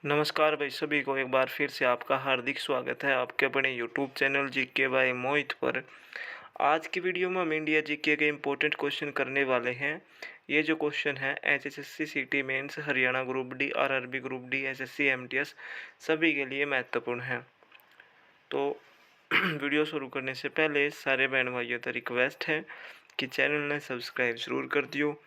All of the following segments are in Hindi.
नमस्कार भाई सभी को एक बार फिर से आपका हार्दिक स्वागत है आपके अपने YouTube channel GK by Mohit पर। आज की वीडियो में हम इंडिया जीके के इम्पोर्टेंट क्वेश्चन करने वाले हैं। ये जो क्वेश्चन है HSSC CET mains Haryana group D RRB group D SSC MTS सभी के लिए महत्वपूर्ण है। तो वीडियो शुरू करने से पहले सारे बहन भाइयों से रिक्वेस्ट है कि चैनल ने सब्सक्राइब ज़रूर कर दियो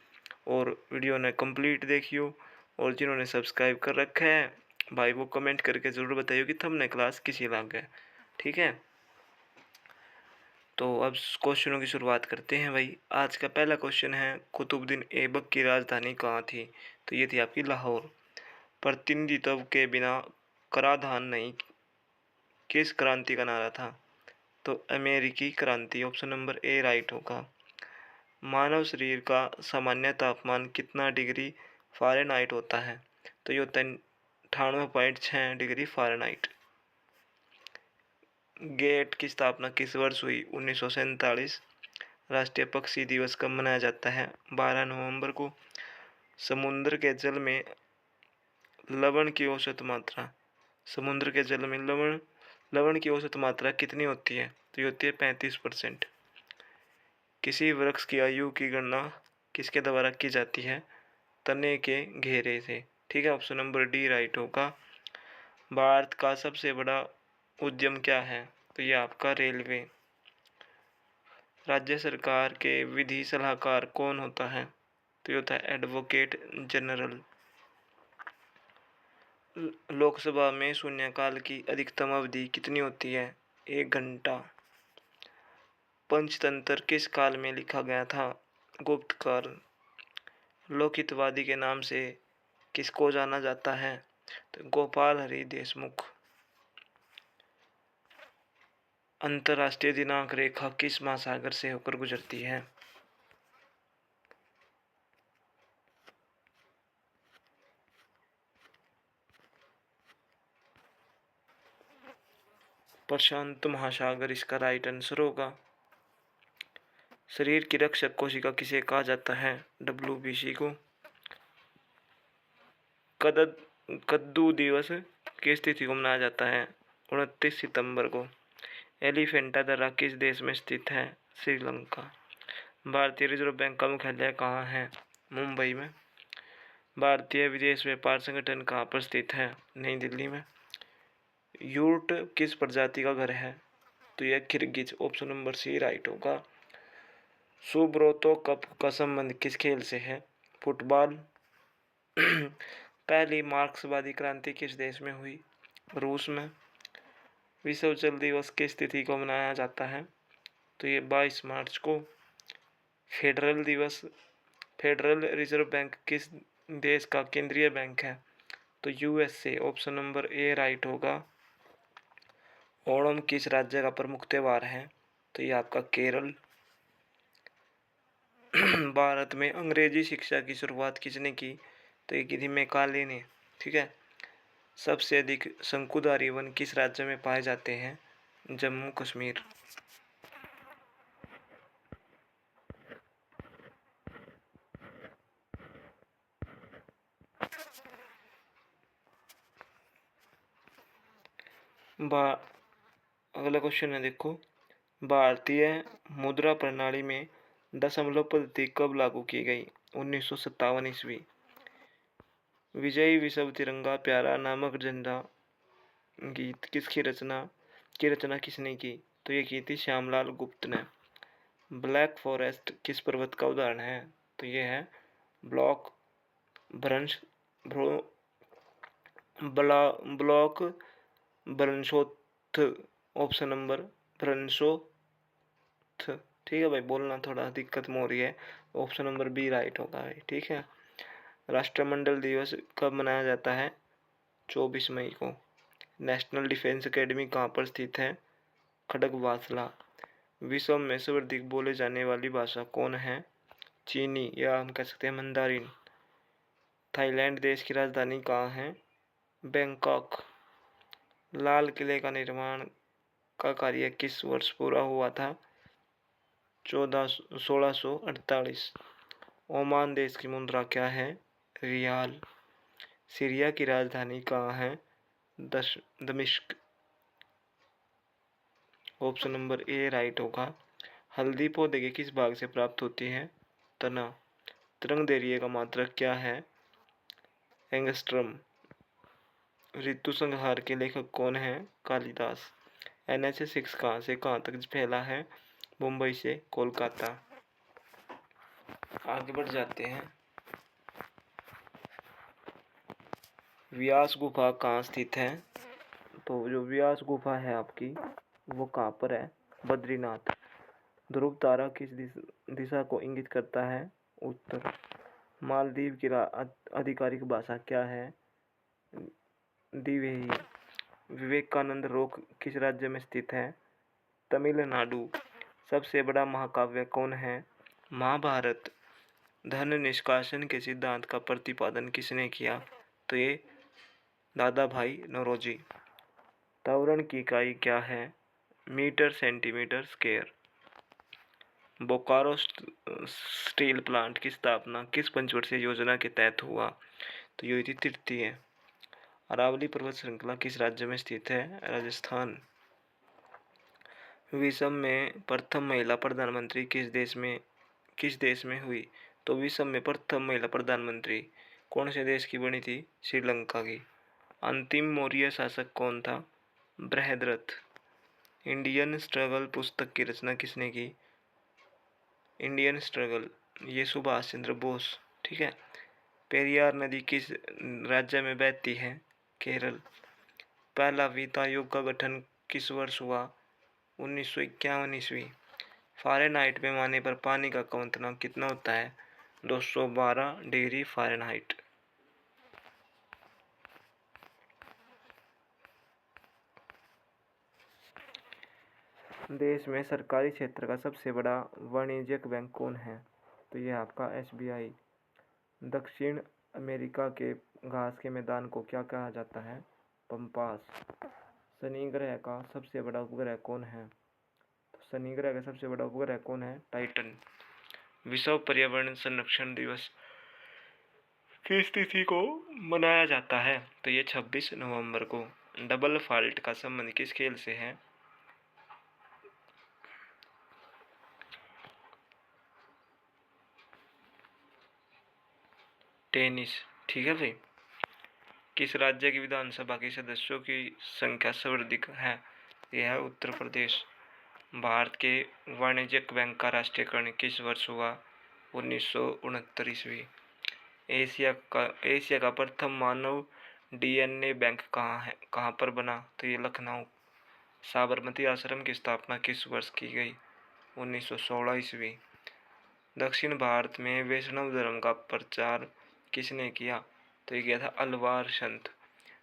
और वीडियो ने कंप्लीट देखियो। और जिन्होंने सब्सक्राइब कर रखा है भाई वो कमेंट करके ज़रूर बताइए कि तुमने क्लास किसी लाग गए। ठीक है, तो अब क्वेश्चनों की शुरुआत करते हैं भाई। आज का पहला क्वेश्चन है कुतुबुद्दीन ऐबक की राजधानी कहाँ थी? तो ये थी आपकी लाहौर। प्रतिनिधित्व के बिना कराधान नहीं किस क्रांति का नारा था? तो अमेरिकी क्रांति, ऑप्शन नंबर ए राइट होगा। मानव शरीर का सामान्य तापमान कितना डिग्री फ़ारेनहाइट होता है? तो ये होता है 98.6 डिग्री फ़ारेनहाइट। गेट की स्थापना किस वर्ष हुई? 1947। राष्ट्रीय पक्षी दिवस कब मनाया जाता है? 12 नवंबर को। समुद्र के जल में लवण की औसत मात्रा, समुद्र के जल में लवण की औसत मात्रा कितनी होती है? तो ये होती है 35%। किसी वृक्ष की आयु की गणना किसके द्वारा की जाती है? तने के घेरे से। ठीक है, ऑप्शन नंबर डी राइट होगा। भारत का सबसे बड़ा उद्यम क्या है? तो ये आपका रेलवे। राज्य सरकार के विधि सलाहकार कौन होता है? तो ये होता है एडवोकेट जनरल। लोकसभा में शून्यकाल की अधिकतम अवधि कितनी होती है? 1 घंटा। पंचतंत्र किस काल में लिखा गया था? गुप्त काल। लोकहितवादी के नाम से किसको जाना जाता है? तो गोपाल हरि देशमुख। अंतर्राष्ट्रीय दिनांक रेखा किस महासागर से होकर गुजरती है? प्रशांत महासागर इसका राइट आंसर होगा। शरीर की रक्षक कोशिका किसे कहा जाता है? डब्ल्यूबीसी को। कद्दू दिवस किस तिथि को मनाया जाता है? 29 सितंबर को। एलिफेंटा दर्रा किस देश में स्थित है? श्रीलंका। भारतीय रिजर्व बैंक का मुख्यालय कहाँ है? मुंबई में। भारतीय विदेश व्यापार संगठन कहाँ पर स्थित है? नई दिल्ली में। यूट किस प्रजाति का घर है? तो यह Kyrgyz, option number C right होगा। सुब्रोतो कप का संबंध किस खेल से है? फुटबॉल। पहली मार्क्सवादी क्रांति किस देश में हुई? रूस में। विश्व जल दिवस किस तिथि को मनाया जाता है? तो ये 22 मार्च को। फेडरल रिजर्व बैंक किस देश का केंद्रीय बैंक है? तो USA, option number A right होगा। ओणम किस राज्य का प्रमुख त्योहार है? तो ये आपका केरल। भारत में अंग्रेजी शिक्षा की शुरुआत किसने की? तो ये की थी मैकाले ने। ठीक है। सबसे अधिक शंकुधारी वन किस राज्य में पाए जाते हैं? जम्मू कश्मीर। अगला क्वेश्चन है देखो, भारतीय मुद्रा प्रणाली में दशमलव पद्धति कब लागू की गई? 1957 ईस्वी। विजयी विश्व तिरंगा प्यारा नामक झंडा गीत की रचना किसने की? तो ये की थी श्यामलाल गुप्त ने। ब्लैक फॉरेस्ट किस पर्वत का उदाहरण है? तो ये है ब्लॉक भ्रंश ब्लॉक ब्रंशोत्थ, ऑप्शन नंबर ब्रंशोत्थ। ठीक है भाई, बोलना थोड़ा दिक्कत में हो रही है। ऑप्शन नंबर बी राइट होगा भाई। ठीक है। राष्ट्रमंडल दिवस कब मनाया जाता है? 24 मई को। नेशनल डिफेंस एकेडमी कहाँ पर स्थित है? खड़गवासला। विश्व में सर्वाधिक बोले जाने वाली भाषा कौन है? चीनी, या हम कह सकते हैं मंदारिन। थाईलैंड देश की राजधानी कहाँ है? बैंकॉक। लाल किले का निर्माण का कार्य किस वर्ष पूरा हुआ था? 1648। ओमान देश की मुद्रा क्या है? रियाल। सीरिया की राजधानी कहाँ है? दमिश्क। ऑप्शन नंबर ए राइट होगा। हल्दी पौधे के किस भाग से प्राप्त होती है? तना। तरंग दैर्ध्य का मात्रक क्या है? एंगस्ट्रम। ऋतु संहार के लेखक कौन है? कालिदास। NH6 कहाँ से कहाँ तक फैला है? मुंबई से कोलकाता। आगे बढ़ जाते हैं। व्यास गुफा कहाँ स्थित है? तो जो व्यास गुफा है आपकी, वो कहाँ पर है? बद्रीनाथ। ध्रुव तारा किस दिशा को इंगित करता है? उत्तर। मालदीव की आधिकारिक भाषा क्या है? द्विवेही। विवेकानंद रॉक किस राज्य में स्थित है? तमिलनाडु। सबसे बड़ा महाकाव्य कौन है? महाभारत। धन निष्कासन के सिद्धांत का प्रतिपादन किसने किया? तो ये दादा भाई नौरोजी। त्वरण की इकाई क्या है? Metre centimetre square. Bokaro steel plant की स्थापना किस पंचवर्षीय योजना के तहत हुआ? तो ये थी तृतीय। अरावली पर्वत श्रृंखला किस राज्य में स्थित है? राजस्थान। विश्व में प्रथम महिला प्रधानमंत्री किस देश में हुई? तो विश्व में प्रथम महिला प्रधानमंत्री कौन से देश की बनी थी? श्रीलंका की। अंतिम मौर्य शासक कौन था? बृहद्रथ। इंडियन स्ट्रगल पुस्तक की रचना किसने की? इंडियन स्ट्रगल, ये सुभाष चंद्र बोस। ठीक है। पेरियार नदी किस राज्य में बहती है? केरल। पहला वित्त आयोग का गठन किस वर्ष हुआ? 1951 ईस्वी। फ़ारेनहाइट पैमाने पर पानी का क्वथनांक कितना होता है? 212 डिग्री फ़ारेनहाइट। देश में सरकारी क्षेत्र का सबसे बड़ा वाणिज्यिक बैंक कौन है? तो यह आपका SBI। दक्षिण अमेरिका के घास के मैदान को क्या कहा जाता है? पम्पास। शनि ग्रह का सबसे बड़ा उपग्रह कौन है? तो शनि ग्रह का सबसे बड़ा उपग्रह कौन है? टाइटन। विश्व पर्यावरण संरक्षण दिवस किस तिथि को मनाया जाता है? तो ये 26 नवंबर को। डबल फॉल्ट का संबंध किस खेल से है? टेनिस। ठीक है भाई। किस राज्य की विधानसभा के सदस्यों की संख्या सर्वाधिक है? यह है उत्तर प्रदेश। भारत के वाणिज्यिक बैंक का राष्ट्रीयकरण किस वर्ष हुआ? 1969 ईस्वी। एशिया का प्रथम मानव DNA बैंक कहाँ पर बना? तो ये लखनऊ। साबरमती आश्रम की स्थापना किस वर्ष की गई? 1916 ईस्वी। दक्षिण भारत में वैष्णव धर्म का प्रचार किसने किया? तो ये किया था अलवार संत।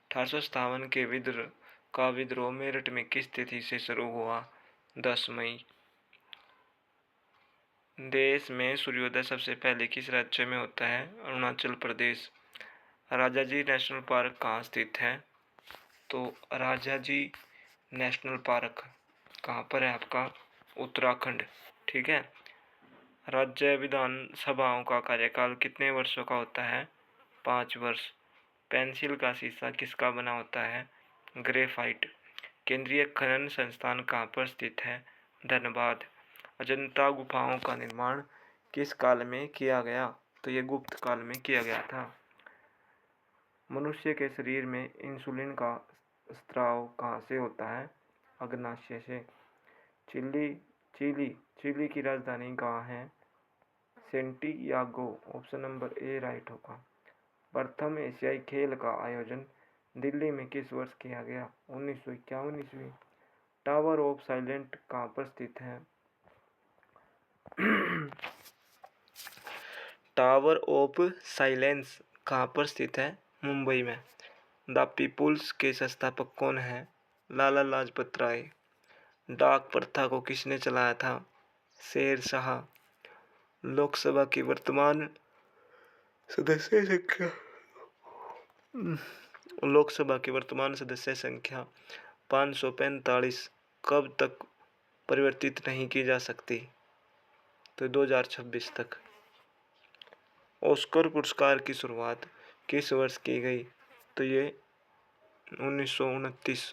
1857 के विद्रोह मेरठ में किस तिथि से शुरू हुआ? 10 मई। देश में सूर्योदय सबसे पहले किस राज्य में होता है? अरुणाचल प्रदेश। राजाजी नेशनल पार्क कहाँ स्थित है? तो राजाजी नेशनल पार्क कहाँ पर है आपका? उत्तराखंड। ठीक है। राज्य विधानसभाओं का कार्यकाल कितने वर्षों का होता है? 5 वर्ष। पेंसिल का शीशा किसका बना होता है? ग्रेफाइट। केंद्रीय खनन संस्थान कहाँ पर स्थित है? धनबाद। अजंता गुफाओं का निर्माण किस काल में किया गया? तो ये गुप्त काल में किया गया था। मनुष्य के शरीर में इंसुलिन का स्त्राव कहाँ से होता है? अग्नाशय से। चिली की राजधानी कहाँ है? Santiago. Option number A right होगा। प्रथम एशियाई खेल का आयोजन दिल्ली में किस वर्ष किया गया? 1951 ईस्वी। टावर ऑफ साइलेंट कहाँ पर स्थित है? टावर ऑफ साइलेंस कहाँ पर स्थित है? मुंबई में। द पीपुल्स के संस्थापक कौन है? लाला लाजपत राय। डाक प्रथा को किसने चलाया था? शेर शाह। लोकसभा की वर्तमान सदस्य संख्या 545 कब तक परिवर्तित नहीं की जा सकती? तो 2026 तक। ऑस्कर पुरस्कार की शुरुआत किस वर्ष की गई? तो ये 1929।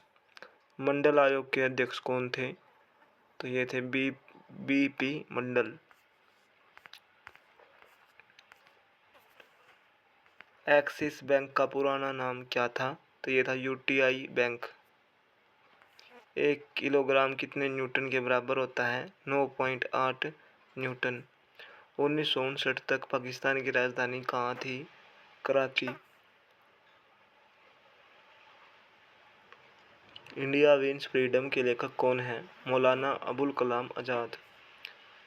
मंडल आयोग के अध्यक्ष कौन थे? तो ये थे बी पी मंडल। एक्सिस बैंक का पुराना नाम क्या था? तो ये था यूटीआई बैंक। 1 किलोग्राम कितने न्यूटन के बराबर होता है? 9.8 न्यूटन। 1959 तक पाकिस्तान की राजधानी कहाँ थी? कराची। इंडिया विंस फ्रीडम के लेखक कौन है? मौलाना अबुल कलाम आज़ाद।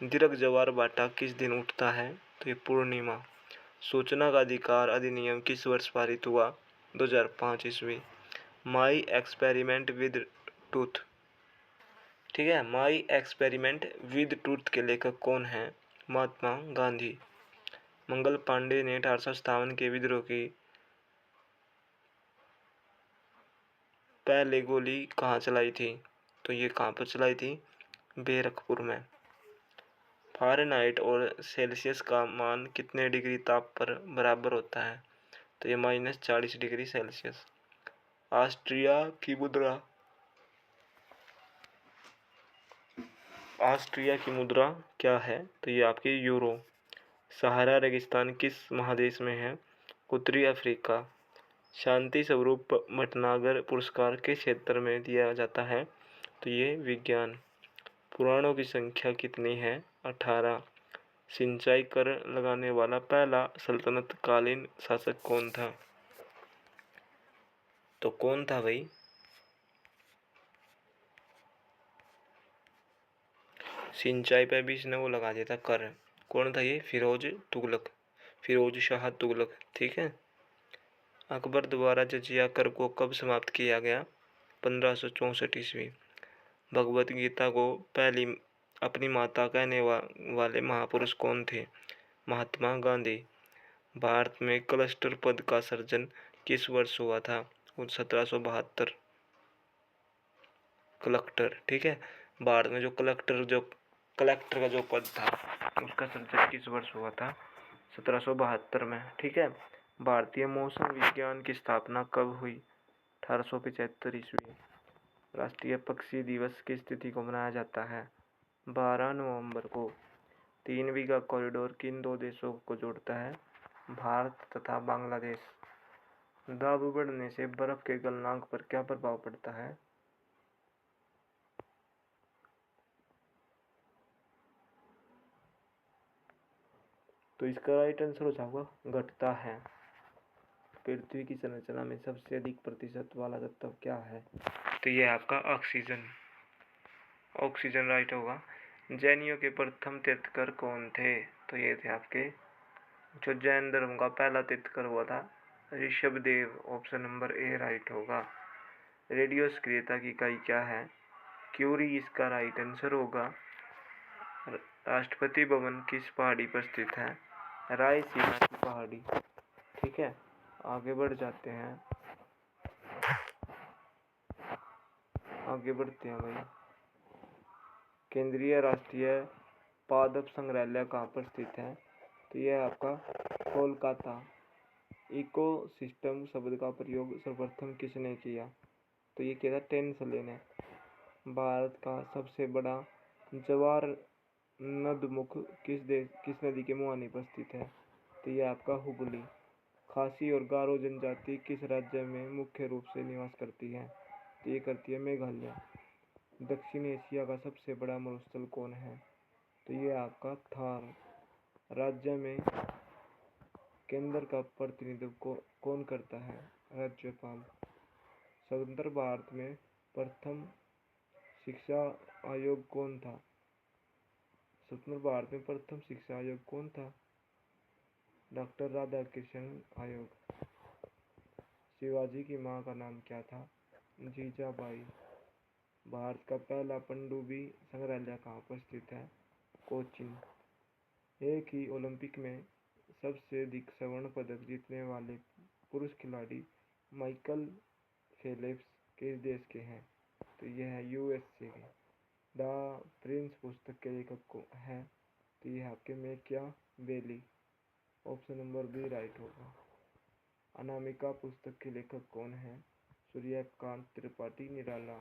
दीर्घ जवार भाटा किस दिन उठता है? तो ये पूर्णिमा। सूचना का अधिकार अधिनियम किस वर्ष पारित हुआ? 2005 ईस्वी। माई एक्सपेरिमेंट विद टूथ, ठीक है, माई एक्सपेरिमेंट विद टूथ के लेखक कौन है? महात्मा गांधी। मंगल पांडे ने 1857 के विद्रोह की पहले गोली कहाँ चलाई थी? तो ये कहाँ पर चलाई थी? बैरकपुर में। फ़ारेनहाइट और सेल्सियस का मान कितने डिग्री ताप पर बराबर होता है? तो ये -40 डिग्री सेल्सियस। ऑस्ट्रिया की मुद्रा क्या है? तो ये आपकी यूरो। सहारा रेगिस्तान किस महादेश में है? उत्तरी अफ्रीका। शांति स्वरूप भटनागर पुरस्कार किस क्षेत्र में दिया जाता है? तो ये विज्ञान। पुराणों की संख्या कितनी है? 18। सिंचाई कर लगाने वाला पहला सल्तनत कालीन शासक कौन था? तो कौन था भाई? सिंचाई पे भी इसने वो लगा दिया था कर। कौन था ये? फिरोज शाह तुगलक, ठीक है। अकबर द्वारा जजिया कर को कब समाप्त किया गया? 1564 ईस्वी। भगवत गीता को पहली अपनी माता कहने वाले महापुरुष कौन थे? महात्मा गांधी। भारत में क्लस्टर पद का सर्जन किस वर्ष हुआ था? 1772। कलेक्टर, ठीक है। भारत में जो कलेक्टर का जो पद था उसका सर्जन किस वर्ष हुआ था? 1772 में, ठीक है। भारतीय मौसम विज्ञान की स्थापना कब हुई? 1875 ईस्वी। राष्ट्रीय पक्षी दिवस किस तिथि को मनाया जाता है? 12 नवंबर को। 3 बीघा कॉरिडोर किन दो देशों को जोड़ता है? भारत तथा बांग्लादेश। दाब बढ़ने से बर्फ के गलनांक पर क्या प्रभाव पड़ता है? तो इसका राइट आंसर हो जाएगा घटता है। पृथ्वी की संरचना में सबसे अधिक प्रतिशत वाला तत्व क्या है? तो ये आपका ऑक्सीजन। ऑक्सीजन राइट होगा। जैनियों के प्रथम तीर्थकर कौन थे? तो ये थे आपके जो जैन धर्म का पहला तीर्थकर हुआ था, Rishabh Dev. Option number A right होगा। रेडियो सक्रियता की इकाई क्या है? क्यूरी इसका राइट आंसर होगा। राष्ट्रपति भवन किस पहाड़ी पर स्थित है? रायसीना की पहाड़ी, ठीक है। आगे बढ़ जाते हैं, आगे बढ़ते हैं भाई। केंद्रीय राष्ट्रीय पादप संग्रहालय कहाँ पर स्थित है? तो यह आपका कोलकाता। इको सिस्टम शब्द का प्रयोग सर्वप्रथम किसने किया? तो ये किया था टेंसले ने। भारत का सबसे बड़ा जवार नदमुख किस नदी के मुहाने पर स्थित है? तो ये आपका हुगली। खासी और गारो जनजाति किस राज्य में मुख्य रूप से निवास करती है? तो ये करती है मेघालय। दक्षिण एशिया का सबसे बड़ा मरुस्थल कौन है? तो ये आपका थार। राज्य में केंद्र का प्रतिनिधित्व कौन करता है? राज्यपाल। स्वतंत्र भारत में प्रथम शिक्षा आयोग कौन था? स्वतंत्र भारत में प्रथम शिक्षा आयोग कौन था? डॉक्टर राधाकृष्ण आयोग। शिवाजी की मां का नाम क्या था? जीजाबाई। भारत का पहला पनडुब्बी संग्रहालय कहाँ पर स्थित है? कोचीन। एक ही ओलंपिक में सबसे अधिक स्वर्ण पदक जीतने वाले पुरुष खिलाड़ी माइकल फेलिप्स किस देश के हैं? तो यह है यूएसए के। द प्रिंस पुस्तक के लेखक को है? तो यह आपके Machiavelli. Option number B right होगा। अनामिका पुस्तक के लेखक कौन है? सूर्यकांत त्रिपाठी निराला।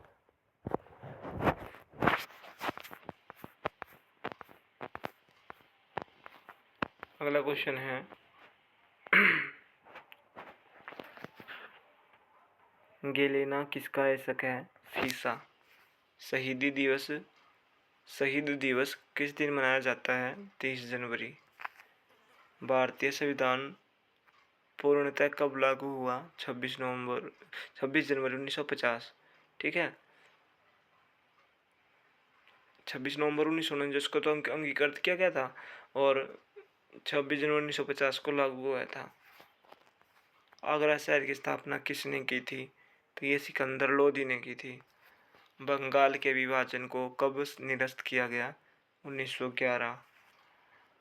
अगला क्वेश्चन है गेलेना किसका ऐसक है? फीसा। शहीद दिवस किस दिन मनाया जाता है? 30 जनवरी। भारतीय संविधान पूर्णतः कब लागू हुआ? 26 जनवरी 1950। ठीक है, 26 नवंबर 1949 को तो अंगीकृत किया गया था और 26 जनवरी 1950 को लागू हुआ था। आगरा शहर की स्थापना किसने की थी? तो ये सिकंदर लोदी ने की थी। बंगाल के विभाजन को कब निरस्त किया गया? 1911।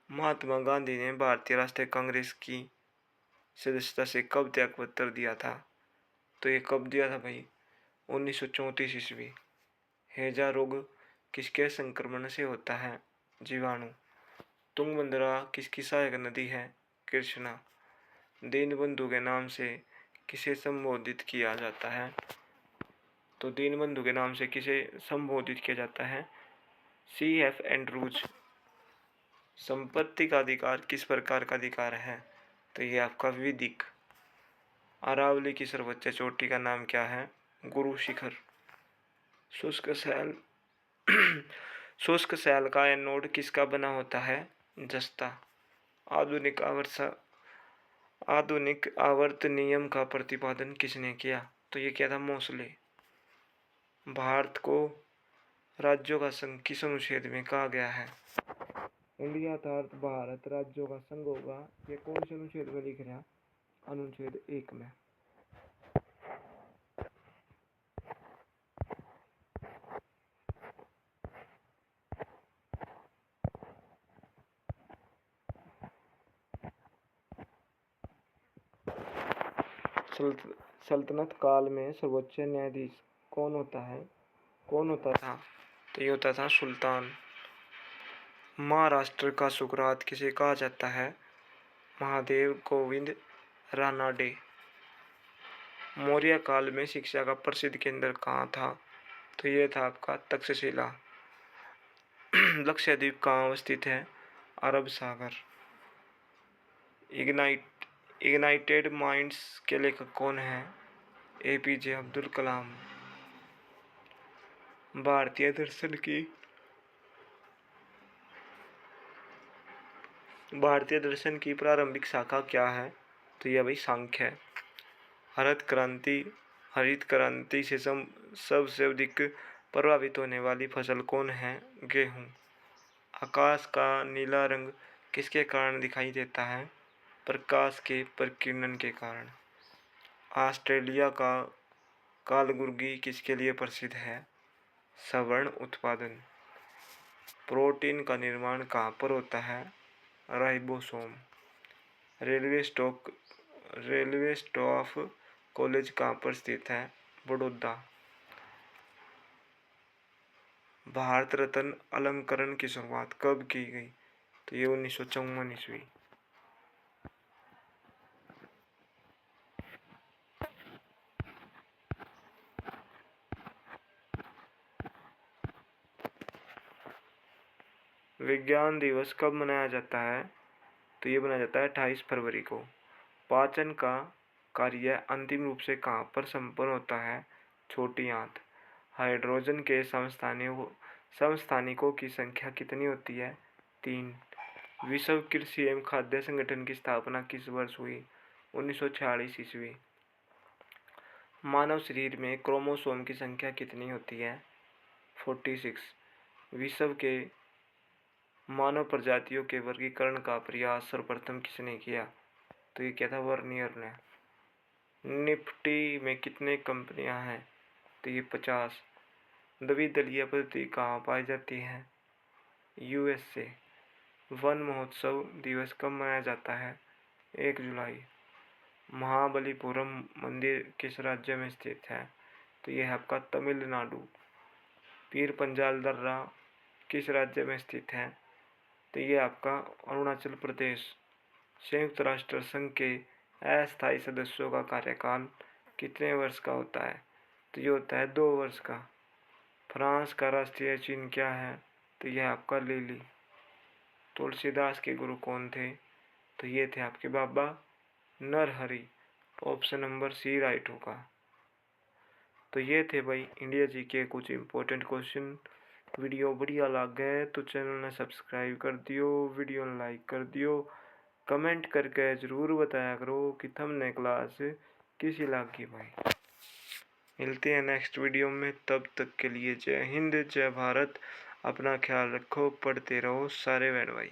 महात्मा गांधी ने भारतीय राष्ट्रीय कांग्रेस की सदस्यता से कब त्याग पत्र दिया था? तो ये कब दिया था भाई? 1934 ईस्वी। हैजा रोग किसके संक्रमण से होता है? जीवाणु। तुंगभद्रा किसकी सहायक नदी है? कृष्णा। दीनबंधु के नाम से किसे संबोधित किया जाता है? तो दीनबंधु के नाम से किसे संबोधित किया जाता है? CF Andrews. संपत्ति का अधिकार किस प्रकार का अधिकार है? तो ये आपका विधिक। अरावली की सर्वोच्च चोटी का नाम क्या है? गुरु शिखर। शुष्क सैल शुष्क सैल का एनोड किसका बना होता है? जस्ता। आधुनिक आवर्त नियम का प्रतिपादन किसने किया? तो ये किया था मोसले। भारत को राज्यों का संघ किस अनुच्छेद में कहा गया है? इंडिया अर्थात भारत राज्यों का संघ होगा। ये कौन से अनुच्छेद में लिख रहा है? अनुच्छेद 1 में। सल्तनत काल में सर्वोच्च न्यायाधीश कौन होता था? तो ये होता था सुल्तान। महाराष्ट्र का सुकरात किसे कहा जाता है? महादेव गोविंद रानाडे। मौर्य काल में शिक्षा का प्रसिद्ध केंद्र कहाँ था? तो ये था आपका तक्षशिला। लक्षद्वीप कहाँ अवस्थित है? अरब सागर। इग्नाइटेड माइंड्स के लेखक कौन है? APJ अब्दुल कलाम। भारतीय दर्शन की प्रारंभिक शाखा क्या है? तो यह भाई सांख्य है। हरित क्रांति से सबसे अधिक प्रभावित होने वाली फसल कौन है? गेहूं। आकाश का नीला रंग किसके कारण दिखाई देता है? प्रकाश के प्रकीर्णन के कारण। ऑस्ट्रेलिया का कालगुर्गी किसके लिए प्रसिद्ध है? सवर्ण उत्पादन। प्रोटीन का निर्माण कहाँ पर होता है? राइबोसोम। रेलवे स्टाफ कॉलेज कहाँ पर स्थित है? बड़ौदा। भारत रत्न अलंकरण की शुरुआत कब की गई? तो ये 1954 ईस्वी। विज्ञान दिवस कब मनाया जाता है? तो ये मनाया जाता है 28 फरवरी को। पाचन का कार्य अंतिम रूप से कहाँ पर संपन्न होता है? छोटी आंत। हाइड्रोजन के समस्थानिकों की संख्या कितनी होती है? 3। विश्व कृषि एवं खाद्य संगठन की स्थापना किस वर्ष हुई? 1946 ईस्वी। मानव शरीर में क्रोमोसोम की संख्या कितनी होती है? 46। विश्व के मानव प्रजातियों के वर्गीकरण का प्रयास सर्वप्रथम किसने किया? तो ये किया था वर्नियर ने। निफ्टी में कितने कंपनियां हैं? तो ये 50। द्विदलीय पद्धति कहाँ पाई जाती है? USA। वन महोत्सव दिवस कब मनाया जाता है? 1 जुलाई। महाबलीपुरम मंदिर किस राज्य में स्थित है? तो यह है आपका तमिलनाडु। पीर पंजाल दर्रा किस राज्य में स्थित है? तो ये आपका अरुणाचल प्रदेश। संयुक्त राष्ट्र संघ के अस्थायी सदस्यों का कार्यकाल कितने वर्ष का होता है? तो ये होता है 2 वर्ष का। फ्रांस का राष्ट्रीय चिन्ह क्या है? तो यह आपका लिली। तुलसीदास के गुरु कौन थे? तो ये थे आपके बाबा Narhari. Option number C right होगा। तो ये थे भाई इंडिया जी के कुछ इम्पोर्टेंट क्वेश्चन। वीडियो बढ़िया लग गए तो चैनल ने सब्सक्राइब कर दियो, वीडियो ने लाइक कर दियो, कमेंट करके ज़रूर बताया करो कि थंबनेल क्लास किसी लगी भाई। मिलते हैं नेक्स्ट वीडियो में, तब तक के लिए जय हिंद जय भारत। अपना ख्याल रखो, पढ़ते रहो सारे बहन भाई।